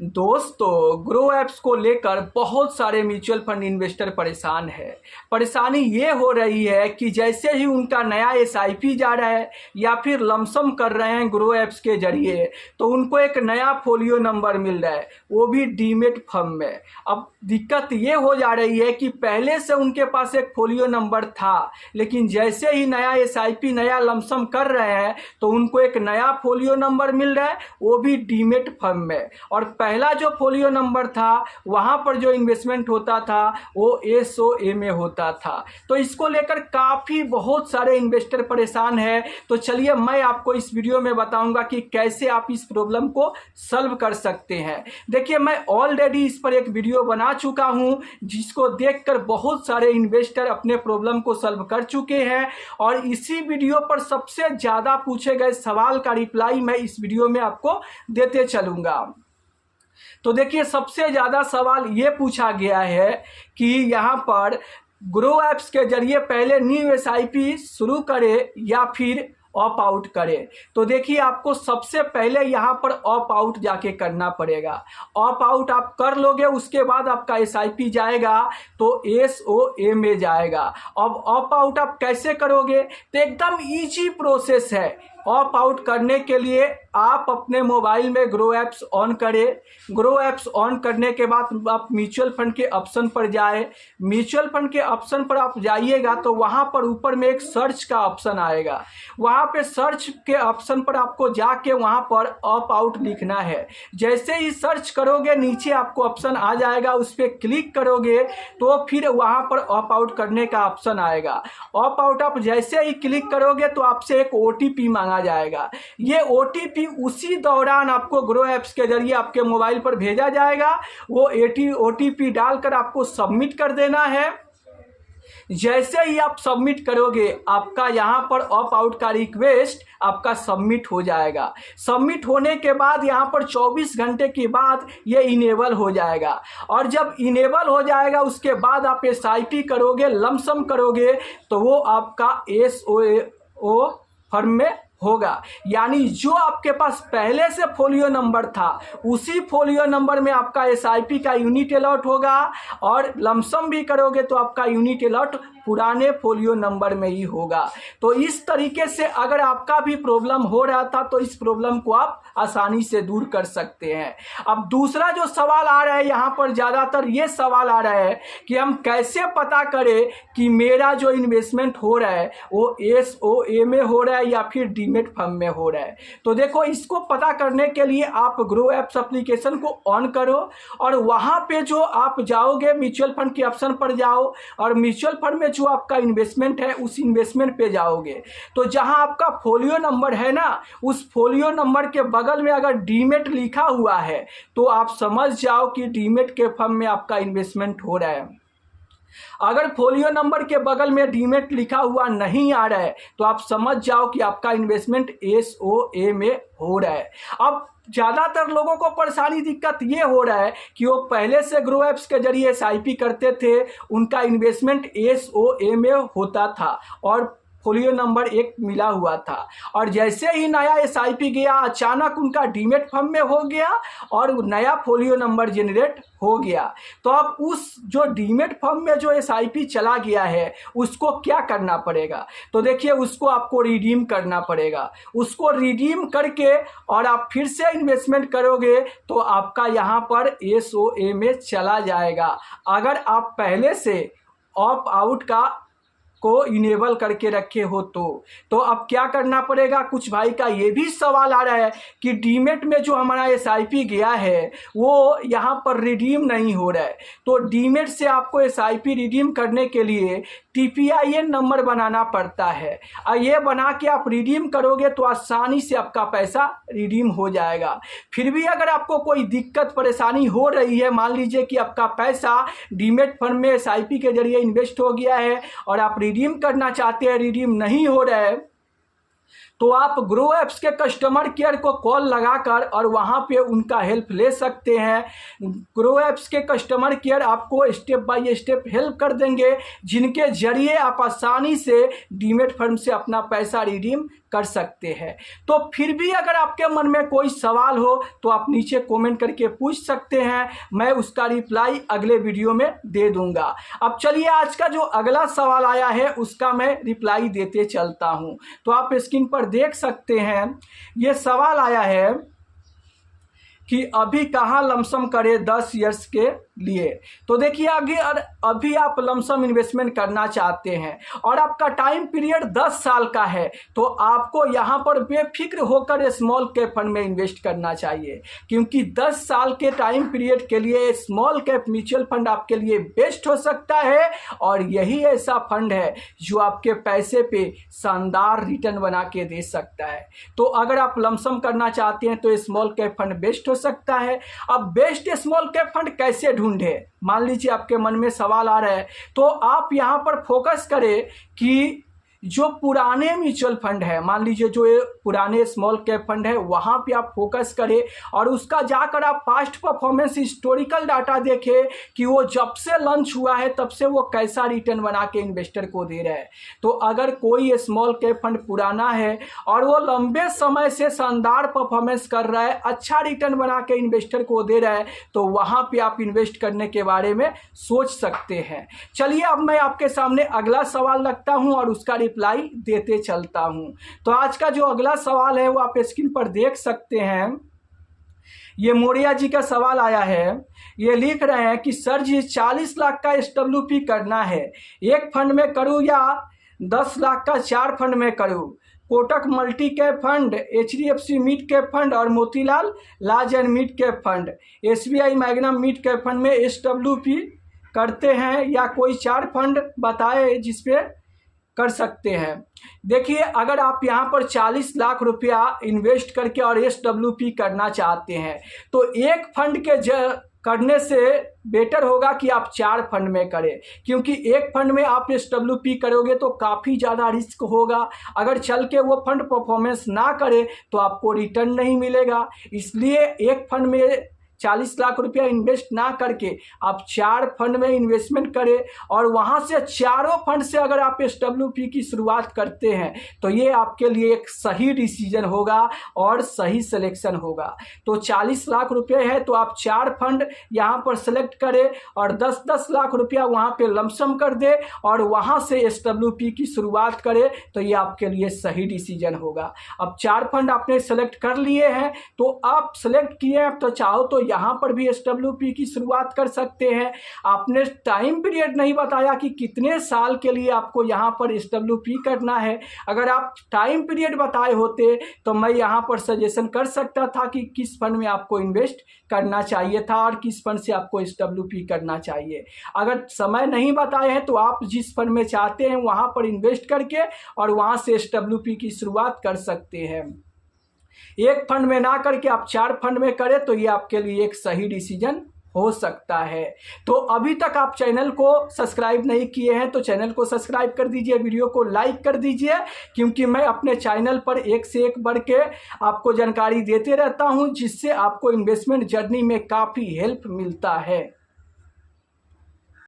दोस्तों, grow apps को लेकर बहुत सारे म्यूचुअल फंड इन्वेस्टर परेशान है। परेशानी ये हो रही है कि जैसे ही उनका नया एसआईपी जा रहा है या फिर लमसम कर रहे हैं ग्रो ऐप्स के जरिए, तो उनको एक नया फोलियो नंबर मिल रहा है, वो भी डीमेट फर्म में। अब दिक्कत ये हो जा रही है कि पहले से उनके पास एक फोलियो नंबर था, लेकिन जैसे ही नया एसआईपी नया लमसम कर रहे हैं तो उनको एक नया फोलियो नंबर मिल रहा है, वो भी डीमेट फर्म में। और पहला जो फोलियो नंबर था वहाँ पर जो इन्वेस्टमेंट होता था वो एसओए में होता था। तो इसको लेकर काफ़ी बहुत सारे इन्वेस्टर परेशान हैं। तो चलिए मैं आपको इस वीडियो में बताऊंगा कि कैसे आप इस प्रॉब्लम को सॉल्व कर सकते हैं। देखिए, मैं ऑलरेडी इस पर एक वीडियो बना चुका हूं जिसको देखकर बहुत सारे इन्वेस्टर अपने प्रॉब्लम को सॉल्व कर चुके हैं, और इसी वीडियो पर सबसे ज़्यादा पूछे गए सवाल का रिप्लाई मैं इस वीडियो में आपको देते चलूँगा। तो देखिए, सबसे ज़्यादा सवाल ये पूछा गया है कि यहाँ पर ग्रो ऐप्स के जरिए पहले न्यू एसआईपी शुरू करे या फिर ऑप आउट करे। तो देखिए, आपको सबसे पहले यहाँ पर ऑप आउट जाके करना पड़ेगा। ऑप आउट आप कर लोगे, उसके बाद आपका एसआईपी जाएगा तो एसओए में जाएगा। अब ऑप आउट आप कैसे करोगे? तो एकदम इजी प्रोसेस है। ऑप आउट करने के लिए आप अपने मोबाइल में ग्रो ऐप्स ऑन करें। ग्रो ऐप्स ऑन करने के बाद आप म्यूचुअल फंड के ऑप्शन पर जाए। म्यूचुअल फंड के ऑप्शन पर आप जाइएगा तो वहाँ पर ऊपर में एक सर्च का ऑप्शन आएगा। वहाँ पे सर्च के ऑप्शन पर आपको जाके वहाँ पर ऑप आउट लिखना है। जैसे ही सर्च करोगे नीचे आपको ऑप्शन आ जाएगा, उस पर क्लिक करोगे तो फिर वहाँ पर ऑप आउट करने का ऑप्शन आएगा। ऑप आउट आप जैसे ही क्लिक करोगे तो आपसे एक ओटीपी मांगा जाएगा। ये ओटीपी उसी दौरान आपको ग्रो ऐप्स के जरिए आपके मोबाइल पर भेजा जाएगा। वो ओटीपी डालकर आपको सबमिट कर देना है। जैसे ही आप सबमिट करोगे आपका यहाँ पर ऑप आउट का रिक्वेस्ट आपका सबमिट हो जाएगा। सबमिट होने के बाद यहाँ पर 24 घंटे के बाद ये इनेबल हो जाएगा, और जब इनेबल हो जाएगा उसके बाद आप एसआईपी करोगे, लमसम करोगे, तो वो आपका एसओए फर्म में होगा। यानी जो आपके पास पहले से फोलियो नंबर था उसी फोलियो नंबर में आपका एसआईपी का यूनिट अलॉट होगा, और लमसम भी करोगे तो आपका यूनिट अलॉट पुराने फोलियो नंबर में ही होगा। तो इस तरीके से अगर आपका भी प्रॉब्लम हो रहा था तो इस प्रॉब्लम को आप आसानी से दूर कर सकते हैं। अब दूसरा जो सवाल आ रहा है यहाँ पर, ज़्यादातर ये सवाल आ रहा है कि हम कैसे पता करें कि मेरा जो इन्वेस्टमेंट हो रहा है वो एसओए में हो रहा है या फिर डीमेट फर्म में हो रहा है। तो देखो, इसको पता करने के लिए आप ग्रो ऐप्स एप्लीकेशन को ऑन करो, और वहाँ पे जो आप जाओगे म्यूचुअल फंड के ऑप्शन पर जाओ, और म्यूचुअल फंड में जो आपका इन्वेस्टमेंट है उस इन्वेस्टमेंट पे जाओगे। तो जहां आपका फोलियो नंबर है ना, उस फोलियो नंबर के बगल में अगर डीमेट लिखा हुआ है तो आप समझ जाओ कि डीमेट के फर्म में आपका इन्वेस्टमेंट हो रहा है। अगर फोलियो नंबर के बगल में डीमेट लिखा हुआ नहीं आ रहा है तो आप समझ जाओ कि आपका इन्वेस्टमेंट एसओए में हो रहा है। अब ज़्यादातर लोगों को परेशानी दिक्कत ये हो रहा है कि वो पहले से ग्रो ऐप्स के जरिए एसआईपी करते थे, उनका इन्वेस्टमेंट एसओए में होता था और फोलियो नंबर 1 मिला हुआ था, और जैसे ही नया एसआईपी गया अचानक उनका डीमेट फर्म में हो गया और नया फोलियो नंबर जनरेट हो गया। तो अब उस जो डीमेट फर्म में जो एसआईपी चला गया है उसको क्या करना पड़ेगा? तो देखिए, उसको आपको रिडीम करना पड़ेगा। उसको रिडीम करके और आप फिर से इन्वेस्टमेंट करोगे तो आपका यहाँ पर एसओए में चला जाएगा। अगर आप पहले से ऑप आउट को इनेबल करके रखे हो तो अब क्या करना पड़ेगा? कुछ भाई का ये भी सवाल आ रहा है कि डीमेट में जो हमारा एसआईपी गया है वो यहाँ पर रिडीम नहीं हो रहा है। तो डीमेट से आपको एसआईपी रिडीम करने के लिए टीपीआईएन नंबर बनाना पड़ता है, और ये बना के आप रिडीम करोगे तो आसानी से आपका पैसा रिडीम हो जाएगा। फिर भी अगर आपको कोई दिक्कत परेशानी हो रही है, मान लीजिए कि आपका पैसा डीमेट फंड में एसआईपी के जरिए इन्वेस्ट हो गया है और आप रिडीम करना चाहते हैं, रिडीम नहीं हो रहा है, तो आप ग्रो ऐप्स के कस्टमर केयर को कॉल लगाकर और वहाँ पे उनका हेल्प ले सकते हैं। ग्रो ऐप्स के कस्टमर केयर आपको स्टेप बाय स्टेप हेल्प कर देंगे, जिनके जरिए आप आसानी से डीमेट फंड से अपना पैसा रिडीम कर सकते हैं। तो फिर भी अगर आपके मन में कोई सवाल हो तो आप नीचे कमेंट करके पूछ सकते हैं, मैं उसका रिप्लाई अगले वीडियो में दे दूंगा। अब चलिए आज का जो अगला सवाल आया है उसका मैं रिप्लाई देते चलता हूं। तो आप स्क्रीन पर देख सकते हैं, ये सवाल आया है कि अभी कहाँ लमसम करें 10 इयर्स के लिए। तो देखिए अगर अभी आप लमसम इन्वेस्टमेंट करना चाहते हैं और आपका टाइम पीरियड 10 साल का है तो आपको यहाँ पर बेफिक्र होकर स्मॉल कैप फंड में इन्वेस्ट करना चाहिए, क्योंकि 10 साल के टाइम पीरियड के लिए स्मॉल कैप म्यूचुअल फंड आपके लिए बेस्ट हो सकता है। और यही ऐसा फंड है जो आपके पैसे पे शानदार रिटर्न बना के दे सकता है। तो अगर आप लमसम करना चाहते हैं तो स्मॉल कैप फंड बेस्ट हो सकता है। अब बेस्ट स्मॉल कैप फंड कैसे ढूंढे, मान लीजिए आपके मन में सवाल आ रहा है, तो आप यहां पर फोकस करें कि जो पुराने म्यूचुअल फंड है, मान लीजिए जो ये पुराने स्मॉल कैप फंड है वहां पे आप फोकस करें और उसका जाकर आप पास्ट परफॉर्मेंस हिस्टोरिकल डाटा देखें कि वो जब से लॉन्च हुआ है तब से वो कैसा रिटर्न बना के इन्वेस्टर को दे रहा है। तो अगर कोई स्मॉल कैप फंड पुराना है और वो लंबे समय से शानदार परफॉर्मेंस कर रहा है, अच्छा रिटर्न बना के इन्वेस्टर को दे रहा है, तो वहां पर आप इन्वेस्ट करने के बारे में सोच सकते हैं। चलिए अब मैं आपके सामने अगला सवाल रखता हूं और उसका रिप्लाई देते चलता हूं। तो आज का जो अगला सवाल है वो आप स्क्रीन पर देख सकते हैं, ये मोरिया जी का सवाल आया है। ये लिख रहे हैं कि सर जी 40 लाख का SWP करना है, एक फंड में करूं या 10 लाख का 4 फंड में करूं? Kotak multi cap fund, HDFC mid cap fund और Motilal large and mid cap fund, SBI Magnum mid cap fund में SWP करते हैं या कोई 4 फंड बताए जिसपे कर सकते हैं। देखिए अगर आप यहाँ पर 40 लाख रुपया इन्वेस्ट करके और SWP करना चाहते हैं तो एक फंड के करने से बेटर होगा कि आप 4 फंड में करें, क्योंकि एक फंड में आप SWP करोगे तो काफ़ी ज़्यादा रिस्क होगा। अगर चल के वो फंड परफॉर्मेंस ना करे तो आपको रिटर्न नहीं मिलेगा। इसलिए एक फंड में 40 लाख रुपया इन्वेस्ट ना करके आप 4 फंड में इन्वेस्टमेंट करें और वहां से चारों फंड से अगर आप SWP की शुरुआत करते हैं तो ये आपके लिए एक सही डिसीजन होगा और सही सिलेक्शन होगा। तो 40 लाख रुपए है तो आप 4 फंड यहां पर सेलेक्ट करें और 10-10 लाख रुपया वहां पे लमसम कर दे और वहां से SWP की शुरुआत करें, तो ये आपके लिए सही डिसीजन होगा। अब 4 फंड आपने सेलेक्ट कर लिए हैं, तो आप सेलेक्ट किए हैं तो चाहो तो यहाँ पर भी SWP की शुरुआत कर सकते हैं। आपने टाइम पीरियड नहीं बताया कि कितने साल के लिए आपको यहाँ पर SWP करना है। अगर आप टाइम पीरियड बताए होते तो मैं यहाँ पर सजेशन कर सकता था कि किस फंड में आपको इन्वेस्ट करना चाहिए था और किस फंड से आपको SWP करना चाहिए। अगर समय नहीं बताए हैं तो आप जिस फंड में चाहते हैं वहाँ पर इन्वेस्ट करके और वहाँ से SWP की शुरुआत कर सकते हैं। एक फंड में ना करके आप 4 फंड में करें तो ये आपके लिए एक सही डिसीजन हो सकता है। तो अभी तक आप चैनल को सब्सक्राइब नहीं किए हैं तो चैनल को सब्सक्राइब कर दीजिए, वीडियो को लाइक कर दीजिए, क्योंकि मैं अपने चैनल पर एक से एक बढ़ के आपको जानकारी देते रहता हूं जिससे आपको इन्वेस्टमेंट जर्नी में काफ़ी हेल्प मिलता है।